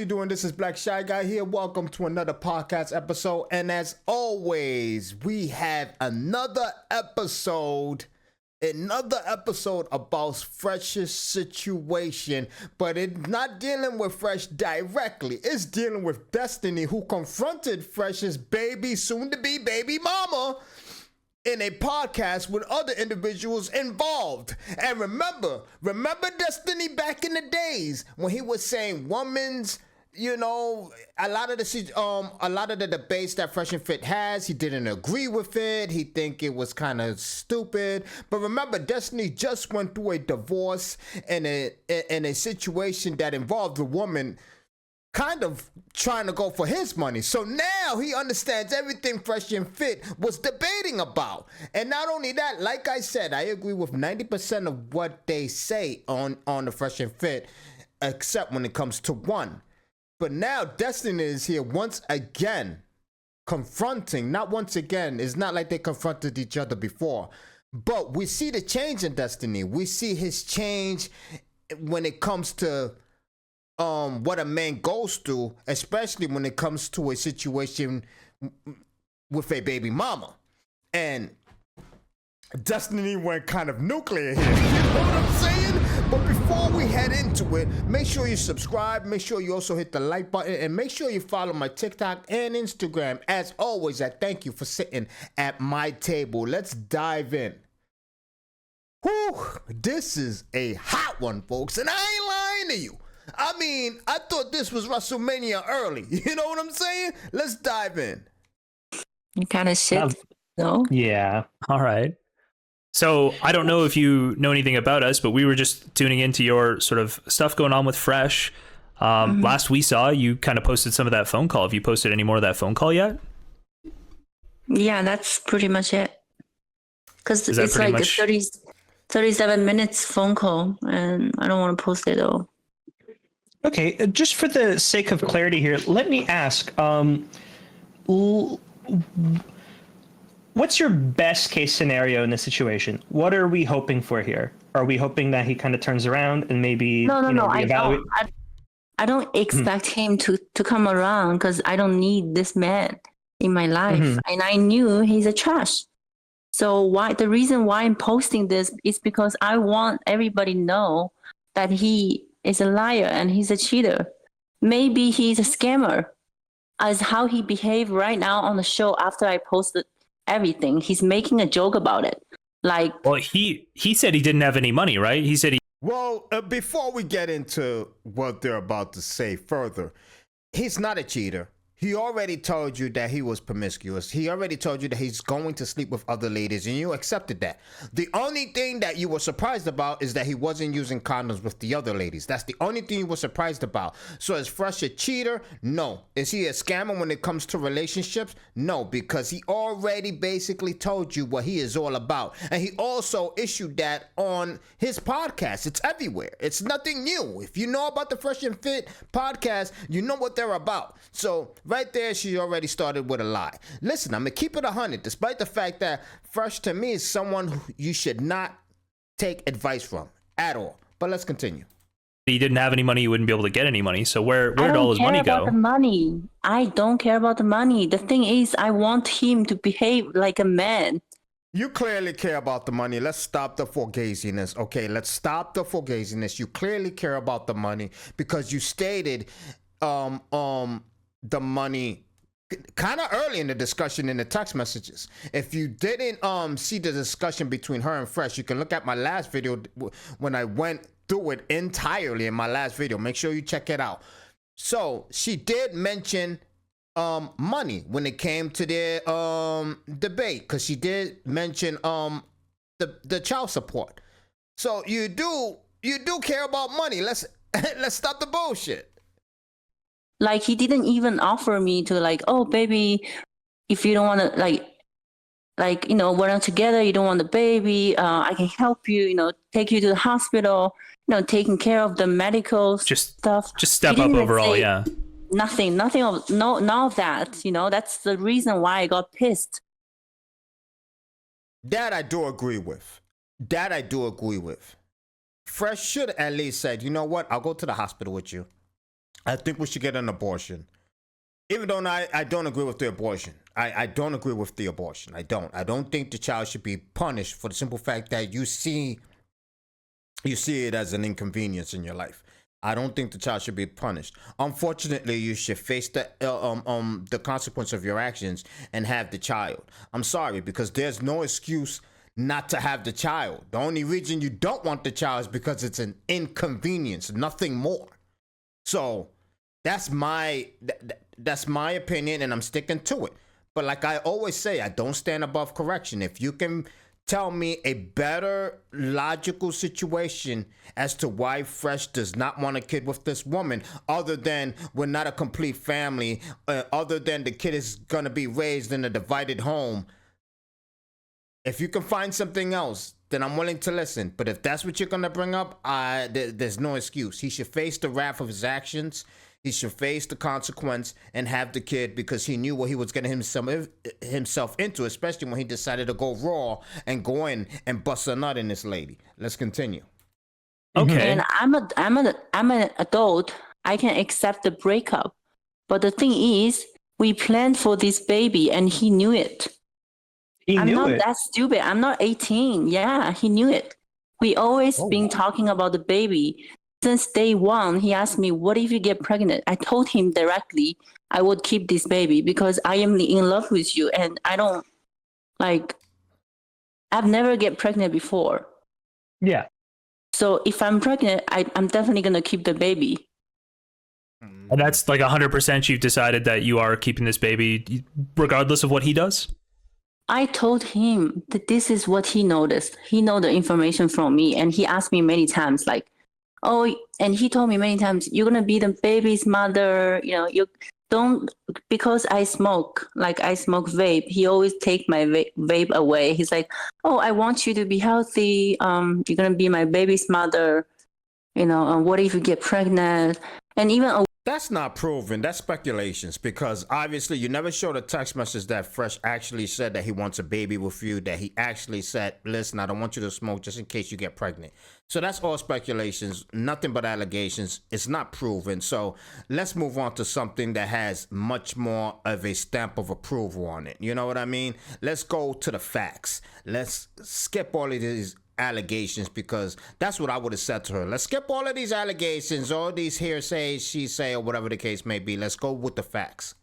you doing? This is Black Shy Guy here. Welcome to another podcast episode. And as always, we have another episode about Fresh's situation. But it's not dealing with Fresh directly. It's dealing with Destiny, who confronted Fresh's soon-to-be baby mama in a podcast with other individuals involved. And remember Destiny back in the days when he was saying women's, a lot of the debates that Fresh and Fit has, he didn't agree with it. He think it was kind of stupid. But remember, Destiny just went through a divorce and a situation that involved a woman kind of trying to go for his money. So now he understands everything Fresh and Fit was debating about. And not only that, like I said, I agree with 90% of what they say on the Fresh and Fit, except when it comes to one. But now Destiny is here once again, confronting, not once again, it's not like they confronted each other before. But we see the change in Destiny. We see his change when it comes to what a man goes through, especially when it comes to a situation with a baby mama. And Destiny went kind of nuclear here. You know what I'm saying? But before we head into it, make sure you subscribe, make sure you also hit the like button, and make sure you follow my TikTok and Instagram. As always, I thank you for sitting at my table. Let's dive in. Whew, this is a hot one, folks, and I ain't lying to you. I mean, I thought this was WrestleMania early. You know what I'm saying? Let's dive in. You kind of shit, no? Yeah. All right. So I don't know if you know anything about us, but we were just tuning into your sort of stuff going on with Fresh. Last we saw, you kind of posted some of that phone call. Have you posted any more of that phone call yet? Yeah, that's pretty much it. Because it's like a 37 minutes phone call, and I don't want to post it all. Okay, just for the sake of clarity here, let me ask, what's your best case scenario in this situation? What are we hoping for here? Are we hoping that he kind of turns around and maybe reevaluate? I don't expect him to come around because I don't need this man in my life. And I knew he's a trash. So the reason why I'm posting this is because I want everybody to know that he is a liar and he's a cheater. Maybe he's a scammer, as how he behaved right now on the show after I posted everything. He's making a joke about it. Well, he said he didn't have any money, right? He said Well, before we get into what they're about to say further, he's not a cheater. He already told you that he was promiscuous. He already told you that he's going to sleep with other ladies, and you accepted that. The only thing that you were surprised about is that he wasn't using condoms with the other ladies. That's the only thing you were surprised about. So is Fresh a cheater? No. Is he a scammer when it comes to relationships? No, because he already basically told you what he is all about. And he also issued that on his podcast. It's everywhere. It's nothing new. If you know about the Fresh and Fit podcast, you know what they're about. So right there, she already started with a lie. Listen, I'm going to keep it 100, despite the fact that Fresh, to me, is someone who you should not take advice from at all. But let's continue. he didn't have any money, he wouldn't be able to get any money. So where did all his money go? I don't care about the money. The thing is, I want him to behave like a man. You clearly care about the money. Let's stop the fugaziness. Okay, let's stop the fugaziness. You clearly care about the money because you stated the money kind of early in the discussion in the text messages. If you didn't see the discussion between her and Fresh, you can look at my last video when I went through it entirely in my last video. Make sure you check it out. So she did mention money when it came to their debate, because she did mention the child support. So you do care about money. Let's stop the bullshit. Like, he didn't even offer me to, like, oh baby, if you don't want to, like you know, we're not together, you don't want the baby, I can help you, you know, take you to the hospital, you know, taking care of the medical stuff. Just step up overall. Yeah. None of that, you know. That's the reason why I got pissed. That I do agree with. Fresh should at least said, you know what, I'll go to the hospital with you. I think we should get an abortion. Even though I don't agree with the abortion. I don't agree with the abortion. I don't think the child should be punished for the simple fact that you see it as an inconvenience in your life. I don't think the child should be punished. Unfortunately, you should face the consequence of your actions and have the child. I'm sorry, because there's no excuse not to have the child. The only reason you don't want the child is because it's an inconvenience, nothing more. So that's my opinion, and I'm sticking to it. But like I always say, I don't stand above correction. If you can tell me a better logical situation as to why Fresh does not want a kid with this woman, other than we're not a complete family, other than the kid is going to be raised in a divided home, if you can find something else, then I'm willing to listen. But if that's what you're going to bring up, there's no excuse. He should face the wrath of his actions. He should face the consequence and have the kid, because he knew what he was getting himself into, especially when he decided to go raw and go in and bust a nut in this lady. Let's continue. Okay. And I'm an adult. I can accept the breakup. But the thing is, we planned for this baby and he knew it. I'm not that stupid. I'm not 18. Yeah, he knew it. We always been talking about the baby. Since day one, he asked me, what if you get pregnant? I told him directly, I would keep this baby because I am in love with you. And I don't, I've never get pregnant before. Yeah. So if I'm pregnant, I'm definitely going to keep the baby. And that's like 100% you've decided that you are keeping this baby regardless of what he does? I told him that this is what he noticed. He know the information from me. And he asked me many times, and he told me many times, you're going to be the baby's mother. You know, you don't, because I smoke vape. He always take my vape away. He's like, oh, I want you to be healthy. You're going to be my baby's mother. You know, what if you get pregnant? And even that's not proven. That's speculations, because obviously you never showed a text message that Fresh actually said that he wants a baby with you, that he actually said, listen, I don't want you to smoke just in case you get pregnant. So that's all speculations, nothing but allegations. It's not proven. So let's move on to something that has much more of a stamp of approval on it. You know what I mean? Let's go to the facts. Let's skip all of these allegations, because that's what I would have said to her. Let's skip all of these allegations, all these hearsay, she say, or whatever the case may be. Let's go with the facts.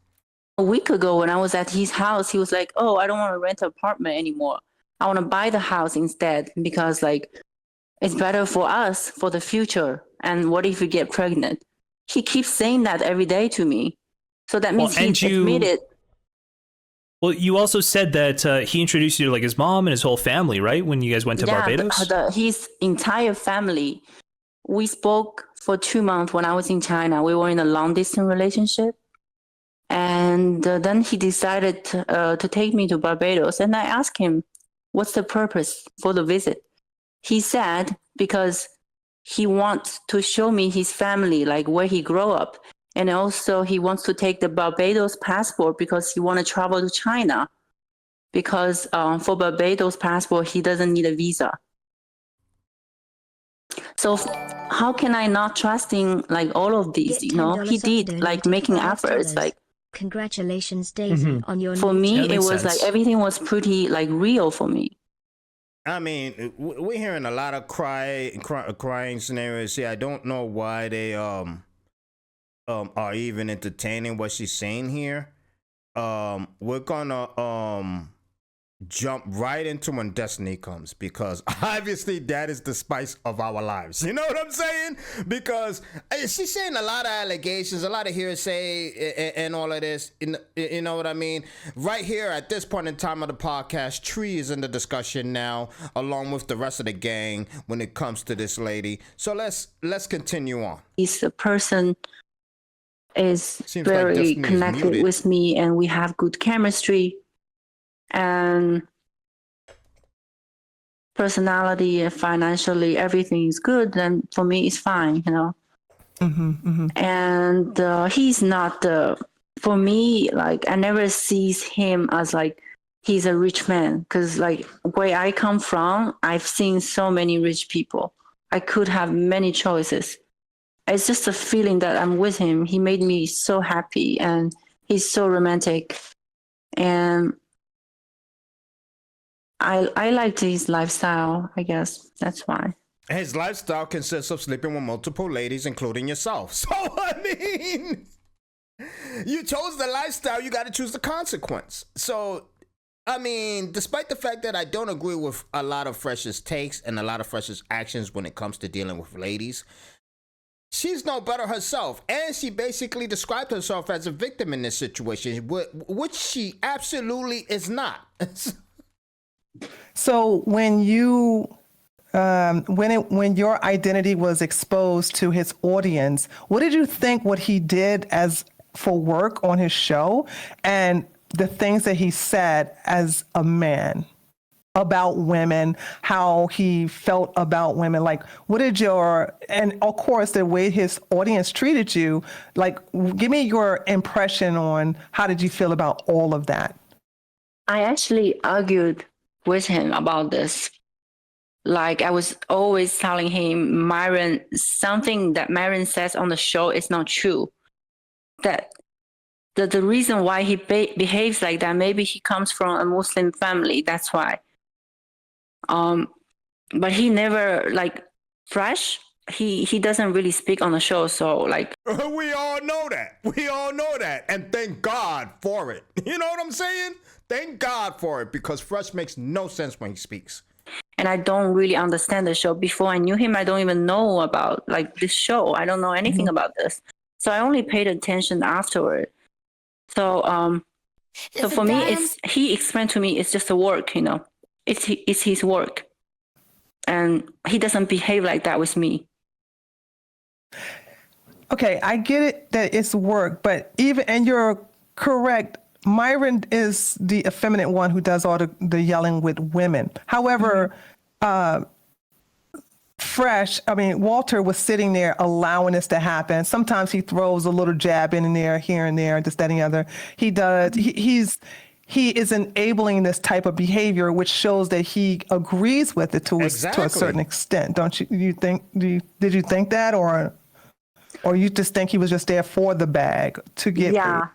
A week ago when I was at his house, he was like, oh, I don't want to rent an apartment anymore. I want to buy the house instead, because it's better for us for the future. And what if you get pregnant? He keeps saying that every day to me. So that means he admitted. Well, you also said that he introduced you to his mom and his whole family, right? When you guys went to Barbados? His entire family. We spoke for 2 months when I was in China. We were in a long distance relationship. And then he decided to take me to Barbados. And I asked him, what's the purpose for the visit? He said, because he wants to show me his family, where he grew up. And also he wants to take the Barbados passport because he wants to travel to China. Because for Barbados passport, he doesn't need a visa. So how can I not trust in all of these? You know, he did making efforts. Congratulations, Daisy, on your. For me, it was everything was pretty real for me. I mean, we're hearing a lot of crying scenarios here. I don't know why they are even entertaining what she's saying here. We're gonna jump right into when Destiny comes, because obviously that is the spice of our lives. You know what I'm saying? Because she's saying a lot of allegations, a lot of hearsay, and all of this. You know what I mean? Right here at this point in time of the podcast, Tree is in the discussion now, along with the rest of the gang when it comes to this lady. So let's continue on. He's a person is very connected with me, and we have good chemistry. And personality and financially, everything is good. And for me, it's fine, you know. And he's not for me. I never sees him as he's a rich man, because where I come from, I've seen so many rich people. I could have many choices, it's just a feeling that I'm with him. He made me so happy, and he's so romantic, and I liked his lifestyle. I guess that's why. His lifestyle consists of sleeping with multiple ladies, including yourself. So, I mean, you chose the lifestyle, you got to choose the consequence. So, I mean, despite the fact that I don't agree with a lot of Fresh's takes and a lot of Fresh's actions when it comes to dealing with ladies, she's no better herself. And she basically described herself as a victim in this situation, which she absolutely is not. So when you when your identity was exposed to his audience, what did you think what he did as for work on his show and the things that he said as a man about women, how he felt about women? Like, what did and of course the way his audience treated you, like, give me your impression on how did you feel about all of that? I actually argued with him about this. Like, I was always telling him, Myron, something that Myron says on the show is not true. That the reason why he behaves like that, maybe he comes from a Muslim family. That's why. But he never, like, Fresh, he doesn't really speak on the show. So, like, we all know that. We all know that. And thank God for it. You know what I'm saying? Thank God for it, because Fresh makes no sense when he speaks. And I don't really understand the show. Before I knew him, I don't even know about, like, this show. I don't know anything about this. So I only paid attention afterward. So so for me, he explained to me it's just a work, you know. It's his work. And he doesn't behave like that with me. Okay, I get it that it's work, but and you're correct, Myron is the effeminate one who does all the yelling with women. However, Walter was sitting there allowing this to happen. Sometimes he throws a little jab in there, here and there, this, that, and the other. He does. He is enabling this type of behavior, which shows that he agrees with it to a certain extent. Don't you think? Did you think that, or you just think he was just there for the bag to get? Yeah.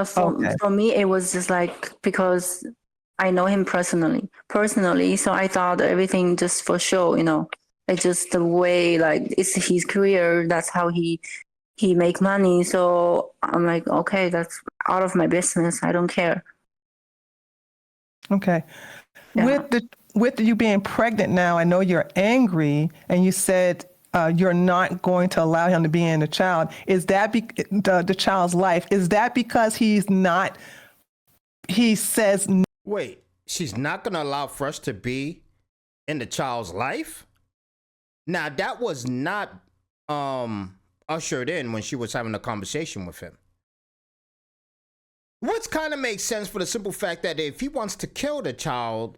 For me, it was just like, because I know him personally. So I thought everything just for show, you know. It's just the way, like, it's his career. That's how he make money. So I'm like, okay, that's out of my business. I don't care. Okay. Yeah. With you being pregnant now, I know you're angry, and you said you're not going to allow him to be in the child. Is that the child's life? Is that because he says... Wait, she's not going to allow Fresh to be in the child's life? Now, that was not ushered in when she was having a conversation with him. Which kind of makes sense for the simple fact that if he wants to kill the child,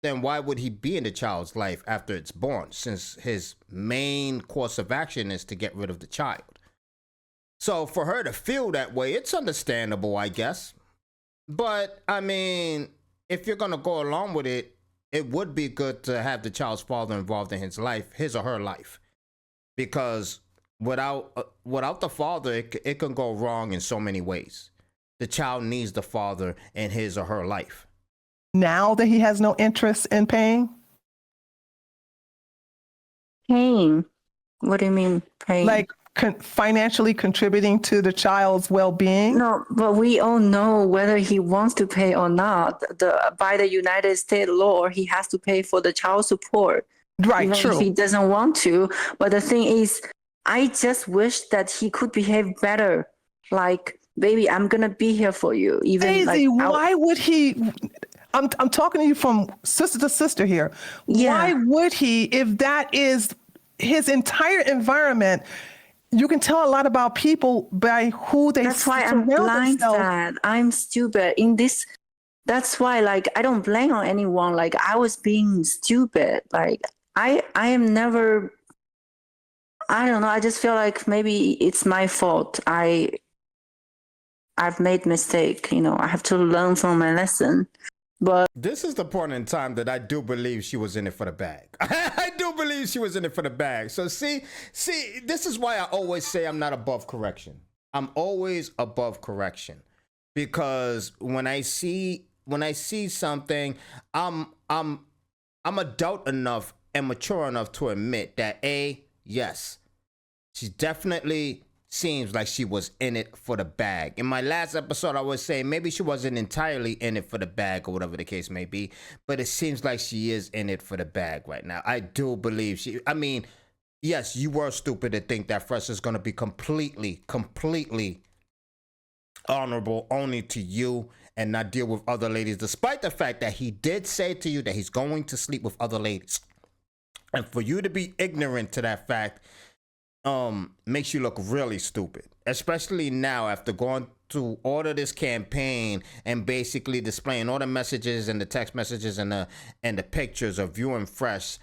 then why would he be in the child's life after it's born, since his main course of action is to get rid of the child? So for her to feel that way, it's understandable, I guess. But, I mean, if you're going to go along with it, it would be good to have the child's father involved in his life, his or her life. Because without the father, it can go wrong in so many ways. The child needs the father in his or her life. Now that he has no interest in paying? Paying? What do you mean paying? Like financially contributing to the child's well-being? No, but we all know whether he wants to pay or not. By the United States law, he has to pay for the child support. Right, even true. If he doesn't want to. But the thing is, I just wish that he could behave better. Like, baby, I'm gonna be here for you. Even Daisy, why would he? I'm talking to you from sister to sister here. Yeah. Why would he, if that is his entire environment? You can tell a lot about people by who they. That's why I'm blindsided. I'm stupid in this. That's why, like, I don't blame on anyone. Like, I was being stupid. Like, I am never. I don't know. I just feel like maybe it's my fault. I've made mistake. You know, I have to learn from my lesson. But this is the point in time that I do believe she was in it for the bag. I do believe she was in it for the bag. So see, this is why I always say I'm not above correction. I'm always above correction, because when I see something, I'm adult enough and mature enough to admit that yes, she definitely seems like she was in it for the bag. In my last episode, I was saying maybe she wasn't entirely in it for the bag or whatever the case may be, but it seems like she is in it for the bag right now. I do believe yes, you were stupid to think that Fresh is going to be completely honorable only to you and not deal with other ladies, despite the fact that he did say to you that he's going to sleep with other ladies. And for you to be ignorant to that fact makes you look really stupid, especially now after going through all of this campaign and basically displaying all the messages and the text messages and the pictures of you and Fresh,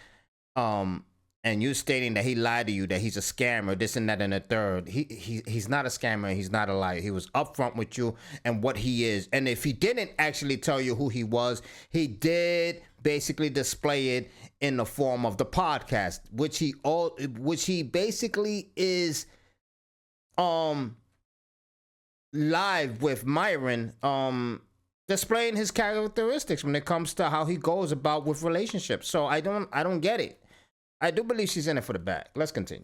and you stating that he lied to you, that he's a scammer, this and that and the third. He's not a scammer, he's not a liar. He was upfront with you and what he is. And if he didn't actually tell you who he was, he did basically display it in the form of the podcast, which he basically is live with Myron, displaying his characteristics when it comes to how he goes about with relationships. So I don't get it. I do believe she's in it for the bag. Let's continue.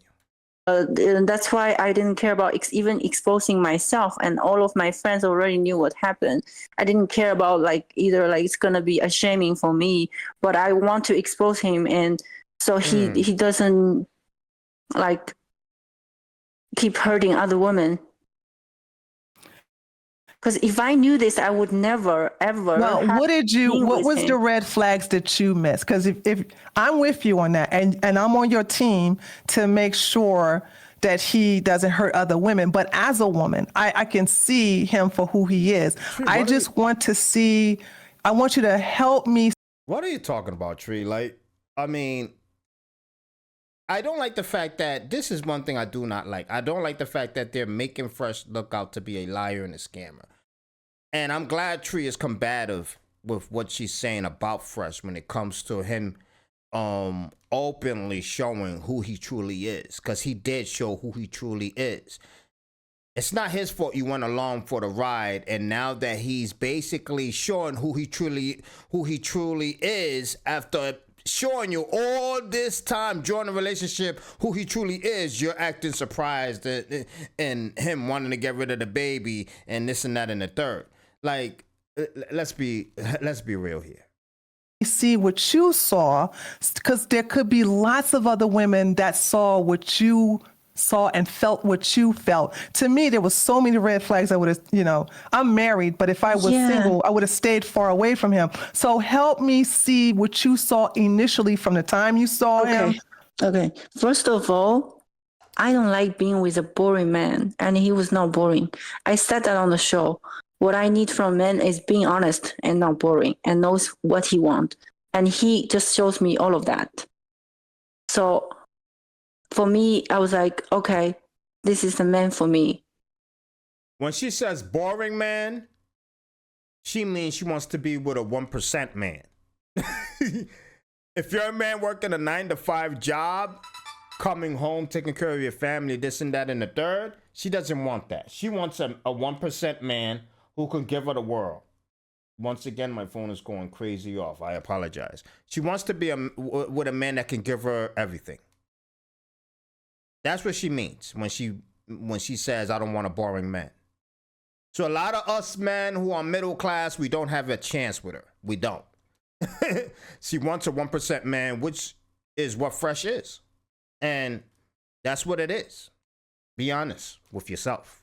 That's why I didn't care about even exposing myself, and all of my friends already knew what happened. I didn't care about either it's gonna be a shaming for me, but I want to expose him, and so he doesn't keep hurting other women. Because if I knew this, I would never, ever. Now, what was the red flags that you missed? Because if I'm with you on that, and I'm on your team to make sure that he doesn't hurt other women, but as a woman, I can see him for who he is. I just want to see, I want you to help me. What are you talking about, Tree? I don't like the fact that, this is one thing I do not like. I don't like the fact that they're making Fresh look out to be a liar and a scammer. And I'm glad Tree is combative with what she's saying about Fresh when it comes to him openly showing who he truly is, because he did show who he truly is. It's not his fault you went along for the ride, and now that he's basically showing who he truly is after showing you all this time during the relationship who he truly is, you're acting surprised and him wanting to get rid of the baby and this and that and the third. Let's be real here. See what you saw, because there could be lots of other women that saw what you saw and felt what you felt. To me, there was so many red flags. I would have, I'm married, but if I was single, I would have stayed far away from him. So help me see what you saw initially from the time you saw him. Okay. First of all, I don't like being with a boring man, and he was not boring. I said that on the show. What I need from men is being honest and not boring, and knows what he wants. And he just shows me all of that. So for me, I was like, okay, this is the man for me. When she says boring man, she means she wants to be with a 1% man. If you're a man working a 9-to-5 job, coming home, taking care of your family, this and that and the third, she doesn't want that. She wants a 1% man who can give her the world. Once again, my phone is going crazy off. I apologize. She wants to be with a man that can give her everything. That's what she means when she says, I don't want a boring man. So a lot of us men who are middle class, we don't have a chance with her. We don't. She wants a 1% man, which is what Fresh is. And that's what it is. Be honest with yourself.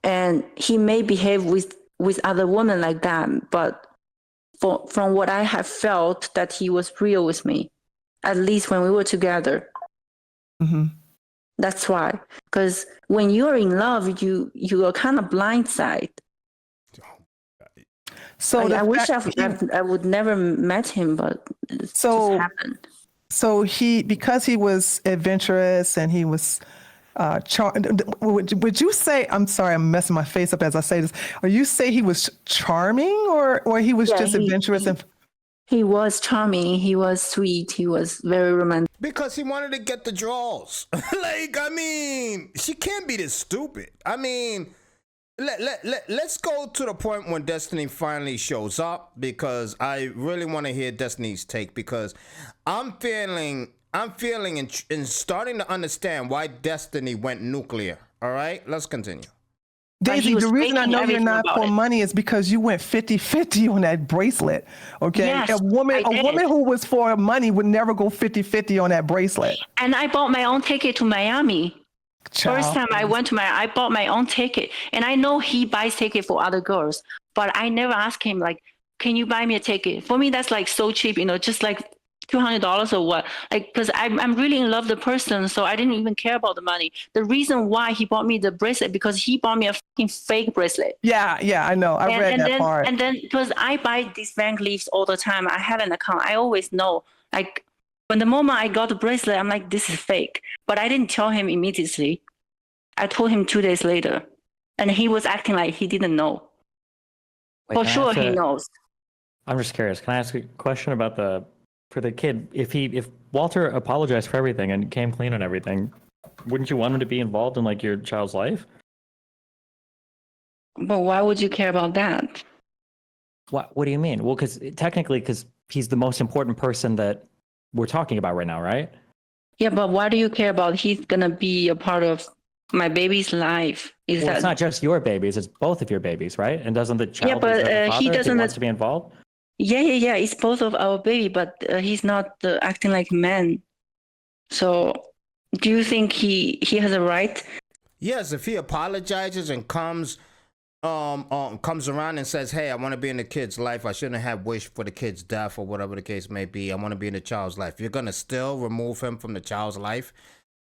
And he may behave with other women like that, but from what I have felt, that he was real with me, at least when we were together. Mm-hmm. That's why. Because when you're in love, you are kind of blindsided. So I wish I would never met him, but it just happened. So because he was adventurous and he was would you say, I'm sorry, I'm messing my face up as I say this, or you say he was charming or he was just adventurous? He was charming. He was sweet. He was very romantic. Because he wanted to get the draws. Like, I mean, she can't be this stupid. I mean, let's go to the point when Destiny finally shows up, because I really want to hear Destiny's take, because I'm feeling and starting to understand why Destiny went nuclear. All right, let's continue. Daisy, the reason I know you're not for money is because you went 50-50 on that bracelet. Okay. Yes, a woman who was for money would never go 50-50 on that bracelet. And I bought my own ticket to Miami. Child. First time I went to I bought my own ticket. And I know he buys ticket for other girls, but I never asked him, like, can you buy me a ticket? For me, that's like so cheap, just like $200 or what, like, because I'm really in love with the person, so I didn't even care about the money. The reason why he bought me the bracelet, because he bought me a fucking fake bracelet. Yeah, I know. I read that part. And then because I buy these bank leaves all the time, I have an account. I always know, like, when the moment I got the bracelet, I'm like, this is fake. But I didn't tell him immediately. I told him 2 days later, and he was acting like he didn't know. For sure, he knows. I'm just curious. Can I ask a question about for the kid? If Walter apologized for everything and came clean on everything, wouldn't you want him to be involved in like your child's life? But why would you care about that? What do you mean? Well, because he's the most important person that we're talking about right now, right? Yeah, but why do you care about he's gonna be a part of my baby's life? It's not just your babies; it's both of your babies, right? And doesn't the child? Yeah, but he doesn't want to be involved. Yeah. It's both of our baby, but he's not acting like man. So, do you think he has a right? Yes, if he apologizes and comes around and says, hey, I want to be in the kid's life, I shouldn't have wished for the kid's death or whatever the case may be, I want to be in the child's life, you're gonna still remove him from the child's life?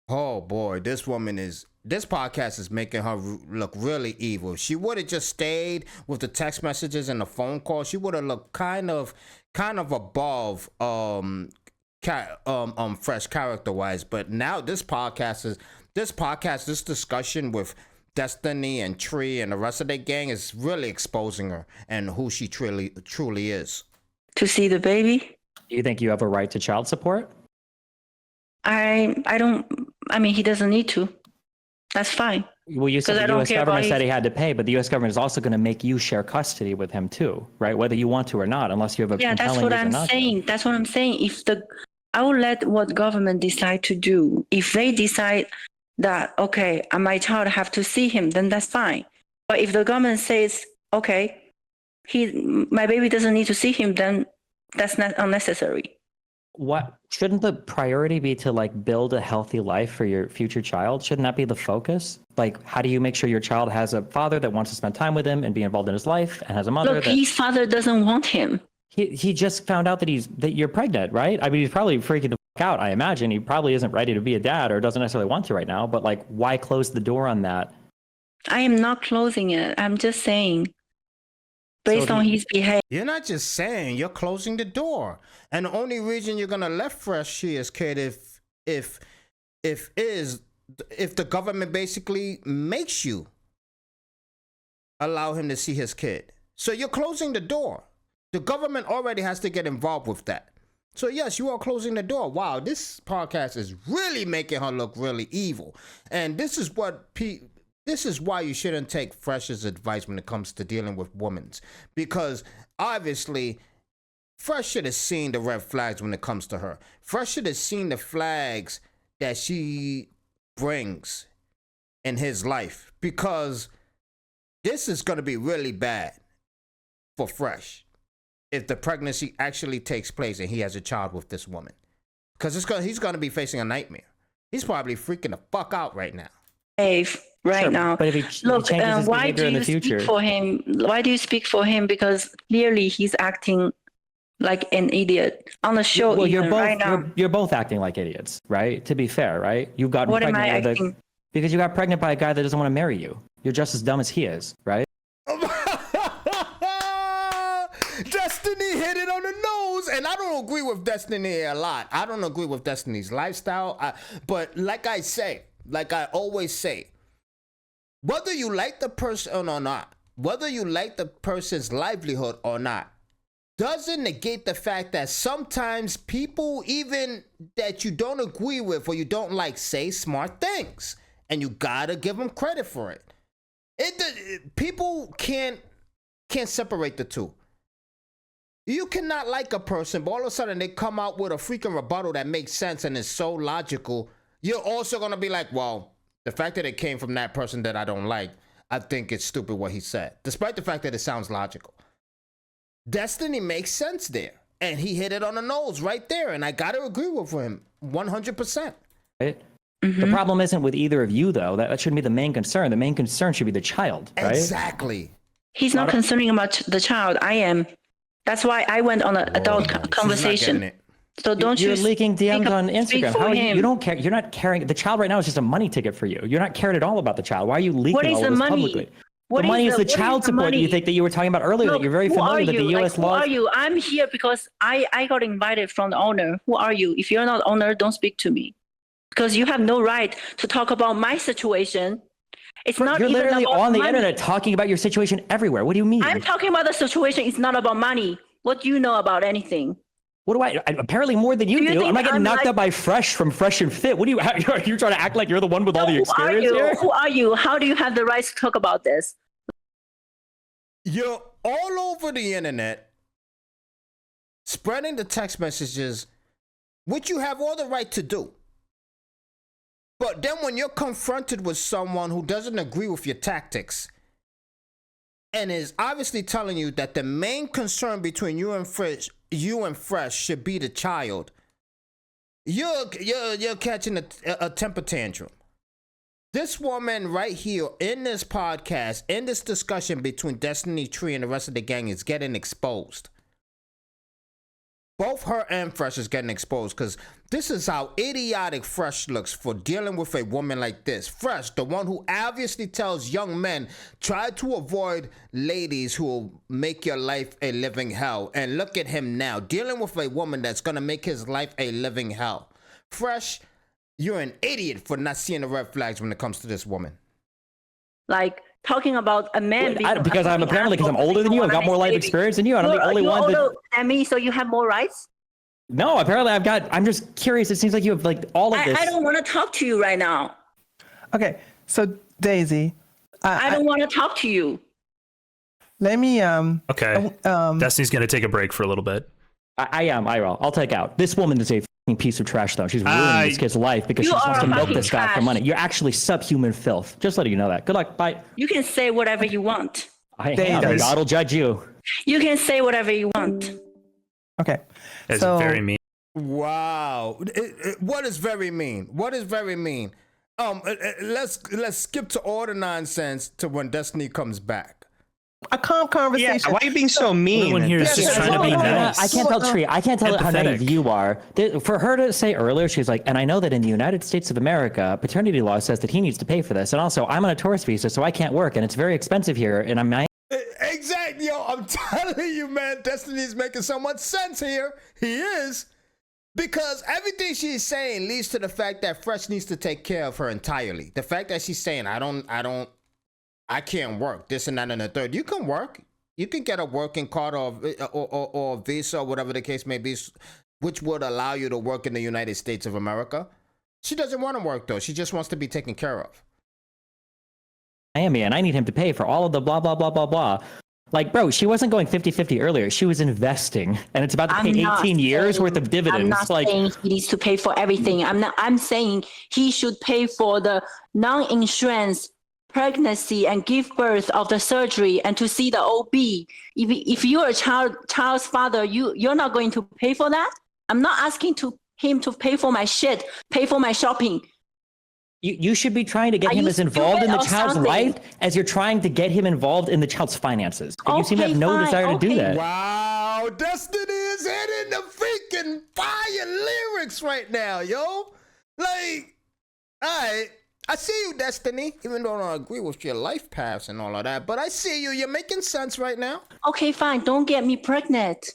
Oh boy, this podcast is making her look really evil. If she would have just stayed with the text messages and the phone call, she would have looked kind of above Fresh character wise. But now this discussion with Destiny and Tree and the rest of their gang is really exposing her and who she truly is. To see the baby? Do you think you have a right to child support? I don't. I mean, he doesn't need to. That's fine. Well, you said the U.S. government said he had to pay, but the U.S. government is also going to make you share custody with him too, right? Whether you want to or not, unless you have a compelling reason not to. Yeah, that's what I'm saying. I will let what government decide to do. If they decide that, okay, my child have to see him, then that's fine. But if the government says, okay, my baby doesn't need to see him, then that's not unnecessary. What shouldn't the priority be to like build a healthy life for your future child? Shouldn't that be the focus? Like, how do you make sure your child has a father that wants to spend time with him and be involved in his life, and has a mother? Look, his father doesn't want him. He just found out that you're pregnant, right? I mean, he's probably freaking the fuck out. I imagine he probably isn't ready to be a dad or doesn't necessarily want to right now. But like, why close the door on that? I am not closing it. I'm just saying, based on his behavior. You're not just saying, you're closing the door. And the only reason you're gonna let Fresh see his kid if the government basically makes you allow him to see his kid. So you're closing the door. The government already has to get involved with that. So yes, you are closing the door. Wow, this podcast is really making her look really evil. And this is why you shouldn't take Fresh's advice when it comes to dealing with women. Because obviously, Fresh should have seen the red flags when it comes to her. Fresh should have seen the flags that she brings in his life. Because this is going to be really bad for Fresh if the pregnancy actually takes place and he has a child with this woman. Because he's going to be facing a nightmare. He's probably freaking the fuck out right now. Now. But if he changes his behavior in the future. Speak for him? Why do you speak for him? Because clearly he's acting like an idiot on the show. Well, you're both acting like idiots, right? To be fair, right? You've gotten what pregnant am I acting? Because you got pregnant by a guy that doesn't want to marry you. You're just as dumb as he is, right? Destiny hit it on the nose, and I don't agree with Destiny a lot. I don't agree with Destiny's lifestyle, but like I say, like I always say, whether you like the person or not, whether you like the person's livelihood or not, doesn't negate the fact that sometimes people, even that you don't agree with or you don't like, say smart things, and you gotta give them credit for it. People can't separate the two. You cannot like a person, but all of a sudden they come out with a freaking rebuttal that makes sense and is so logical. You're also gonna be like, well, the fact that it came from that person that I don't like, I think it's stupid what he said, despite the fact that it sounds logical. Destiny makes sense there, and he hit it on the nose right there, and I gotta agree with him 100%. Right? The problem isn't with either of you, though. That shouldn't be the main concern. The main concern should be the child, right? Exactly. He's not concerning about the child. I am. That's why I went on an adult conversation. So don't You're leaking DMs on Instagram. How are you don't care? You're not caring. The child right now is just a money ticket for you. You're not caring at all about the child. Why are you leaking all of this publicly? The money is the child support that you think that you were talking about earlier. That you're very familiar with the U.S. law. Who are you? I'm here because I got invited from the owner. Who are you? If you're not owner, don't speak to me, because you have no right to talk about my situation. It's not. You're even literally about on the money. internet talking about your situation everywhere. What do you mean? I'm talking about the situation. It's not about money. What do you know about anything? What do I? Apparently more than you do. I'm not getting knocked up by Fresh from Fresh and Fit. What do you? You're trying to act like you're the one with all the experience here? Who are you? How do you have the right to talk about this? You're all over the internet spreading the text messages, which you have all the right to do. But then when you're confronted with someone who doesn't agree with your tactics and is obviously telling you that the main concern between you and Fresh should be the child, you're catching a temper tantrum. This woman right here in this podcast, in this discussion between Destiny Tree and the rest of the gang, is getting exposed. Both her and Fresh is getting exposed, because this is how idiotic Fresh looks for dealing with a woman like this. Fresh, the one who obviously tells young men, try to avoid ladies who will make your life a living hell. And look at him now, dealing with a woman that's going to make his life a living hell. Fresh, you're an idiot for not seeing the red flags when it comes to this woman. Like, talking about a man because I'm older than you. I've got more life experience than you. I'm the only one that. And me, so you have more rights. No, apparently I'm just curious. It seems like you have like all of this. I don't want to talk to you right now. Okay, so Daisy, I don't want to talk to you. Let me Okay. Destiny's gonna take a break for a little bit. I will. I'll take out. This woman is a fucking piece of trash, though. She's ruining this kid's life because she just wants to milk this guy for money. You're actually subhuman filth. Just letting you know that. Good luck. Bye. You can say whatever you want. God will judge you. You can say whatever you want. Okay. That's so, very mean. Wow. What is very mean? What is very mean? Let's skip to all the nonsense to when Destiny comes back. A calm conversation. Yeah, why are you being so mean? Everyone here is just trying to be nice. I can't tell Tree. I can't tell how naive Empathetic. you are. For her to say earlier, she's like, and I know that in the United States of America, paternity law says that he needs to pay for this. And also, I'm on a tourist visa, so I can't work, and it's very expensive here. And I'm Exactly, yo. I'm telling you, man. Destiny's making so much sense here. He is. Because everything she's saying leads to the fact that Fresh needs to take care of her entirely. The fact that she's saying, I can't work, this and that and the third. You can work. You can get a working card or a visa or whatever the case may be, which would allow you to work in the United States of America. She doesn't want to work, though. She just wants to be taken care of. Miami, and I need him to pay for all of the blah, blah, blah, blah, blah. Like, bro, she wasn't going 50-50 earlier. She was investing, and it's about to pay 18 years worth of dividends. I'm not saying he needs to pay for everything. I'm saying he should pay for the non-insurance pregnancy and give birth of the surgery and to see the OB. If you're a child's father, you're not going to pay for that. I'm not asking him to pay for my shit, pay for my shopping. You should be trying to get him as involved in the child's life as you're trying to get him involved in the child's finances. But you seem to have no desire to do that. Wow, Destiny is hitting the freaking fire lyrics right now, yo. Like, all right. I see you, Destiny, even though I don't agree with your life paths and all of that, but I see you. You're making sense right now. Okay, fine. Don't get me pregnant.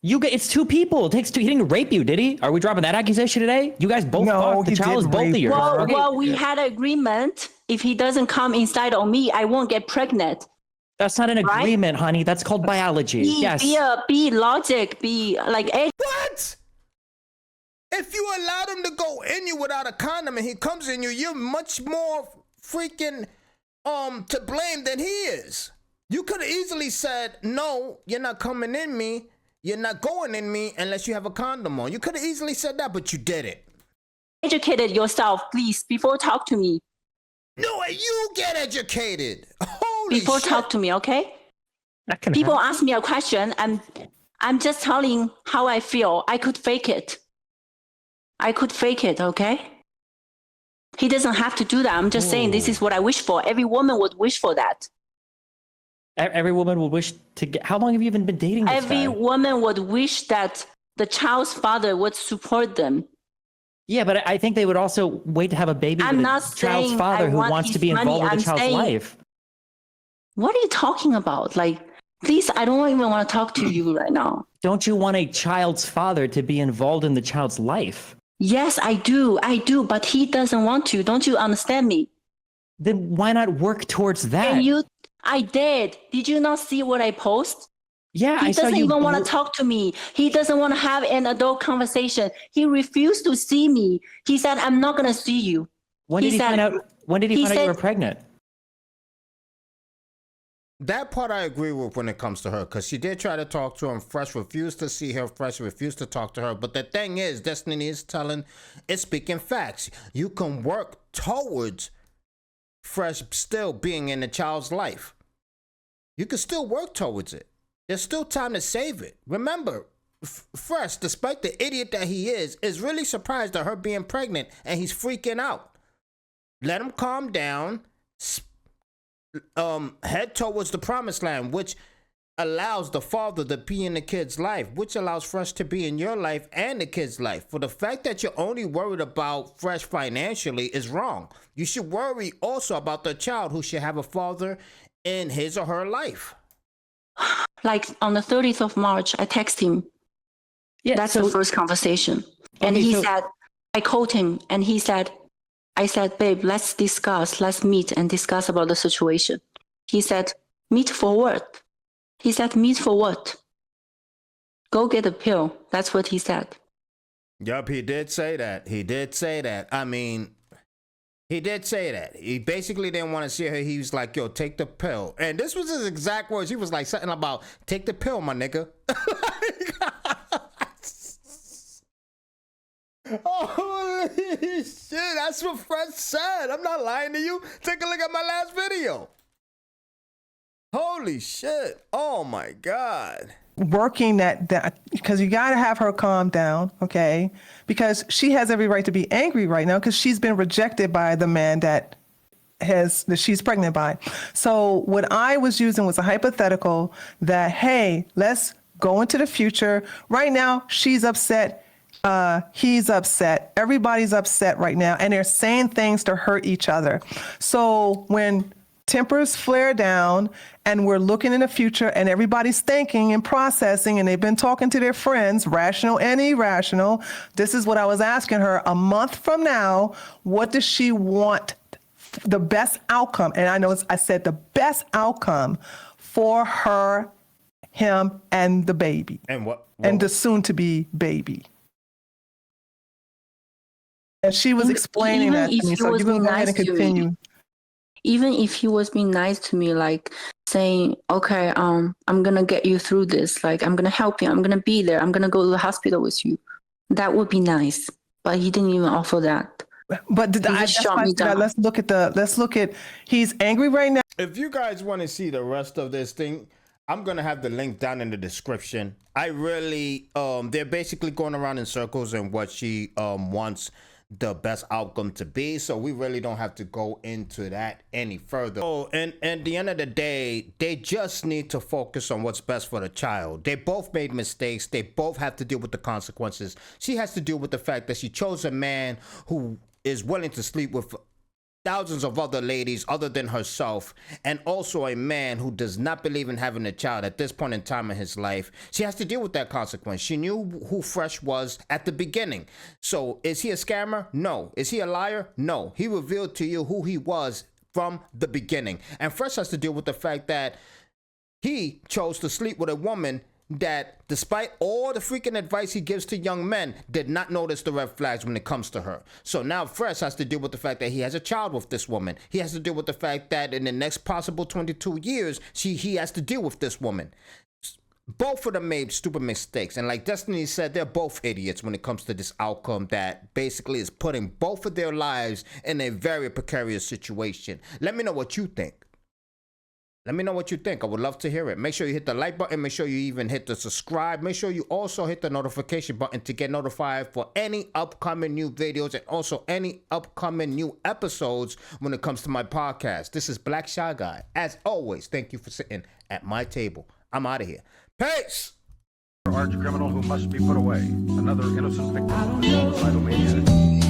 It's two people. It takes two. He didn't rape you, did he? Are we dropping that accusation today? You guys both fucked. The child is both of yours. Well, we had an agreement. If he doesn't come inside on me, I won't get pregnant. That's not an agreement, honey. That's called biology. Yes. Be logic. Be like. What? If you allow him to go in you without a condom and he comes in you, you're much more freaking to blame than he is. You could have easily said, no, you're not coming in me. You're not going in me unless you have a condom on. You could have easily said that, but you didn't. Educated yourself, please, before talk to me. No, you get educated. Holy before shit. Talk to me, okay? People ask me a question, and I'm just telling how I feel. I could fake it, okay? He doesn't have to do that. I'm just saying this is what I wish for. Every woman would wish for that. Every woman would wish to get. How long have you even been dating this guy? Every woman would wish that the child's father would support them. Yeah, but I think they would also wait to have a baby with a child's father who wants to be involved with the child's life. What are you talking about? Like, please, I don't even want to talk to you right now. Don't you want a child's father to be involved in the child's life? Yes, I do, but he doesn't want to. Don't you understand me? Then why not work towards that? I did. Did you not see what I post? Yeah, he doesn't even want to talk to me. He doesn't want to have an adult conversation. He refused to see me. He said, I'm not going to see you. When did he find out you were pregnant? That part I agree with when it comes to her, because she did try to talk to him. Fresh refused to see her. Fresh refused to talk to her. But the thing is, Destiny is speaking facts. You can work towards Fresh still being in the child's life. You can still work towards it. There's still time to save it. Remember, Fresh, despite the idiot that he is really surprised at her being pregnant, and he's freaking out. Let him calm down. Head towards the promised land, which allows the father to be in the kid's life, which allows Fresh to be in your life and the kid's life. For the fact that you're only worried about Fresh financially is wrong. You should worry also about the child, who should have a father in his or her life. Like on the 30th of March, I text him. Yeah, that's the first conversation. And he said, I called him and I said, babe, let's meet and discuss about the situation. He said, meet for what? He said, meet for what? Go get a pill. That's what he said. Yup, he did say that. I mean, he did say that. He basically didn't want to see her. He was like, yo, take the pill. And this was his exact words. He was like something about, take the pill, my nigga. Holy shit, that's what Fresh said. I'm not lying to you. Take a look at my last video. Holy shit. Oh my God. Working that because you got to have her calm down, okay? Because she has every right to be angry right now because she's been rejected by the man that she's pregnant by. So what I was using was a hypothetical that, hey, let's go into the future. Right now, she's upset. He's upset. Everybody's upset right now. And they're saying things to hurt each other. So when tempers flare down and we're looking in the future and everybody's thinking and processing and they've been talking to their friends, rational and irrational, this is what I was asking her. A month from now, what does she want? The best outcome. And I said the best outcome for her, him, and the baby. And what? And the soon to be baby. And she was explaining that to me, so you can go ahead and continue. Even if he was being nice to me, like saying, okay, I'm gonna get you through this, like I'm gonna help you, I'm gonna be there, I'm gonna go to the hospital with you, that would be nice. But he didn't even offer that. But let's look at he's angry right now. If you guys want to see the rest of this thing, I'm gonna have the link down in the description. I really they're basically going around in circles and what she wants the best outcome to be, so we really don't have to go into that any further. Oh, and at the end of the day, they just need to focus on what's best for the child. They both made mistakes. They both have to deal with the consequences. She has to deal with the fact that she chose a man who is willing to sleep with thousands of other ladies other than herself, and also a man who does not believe in having a child at this point in time in his life, she has to deal with that consequence. She knew who Fresh was at the beginning. So is he a scammer? No. Is he a liar? No. He revealed to you who he was from the beginning. And Fresh has to deal with the fact that he chose to sleep with a woman that, despite all the freaking advice he gives to young men, did not notice the red flags when it comes to her. So now Fresh has to deal with the fact that he has a child with this woman. He has to deal with the fact that in the next possible 22 years, he has to deal with this woman. Both of them made stupid mistakes. And like Destiny said, they're both idiots when it comes to this outcome that basically is putting both of their lives in a very precarious situation. Let me know what you think. Let me know what you think. I would love to hear it. Make sure you hit the like button. Make sure you even hit the subscribe. Make sure you also hit the notification button to get notified for any upcoming new videos and also any upcoming new episodes when it comes to my podcast. This is Black Shy Guy. As always, thank you for sitting at my table. I'm out of here. Peace! Arch criminal who must be put away. Another innocent victim of suicidal maniac.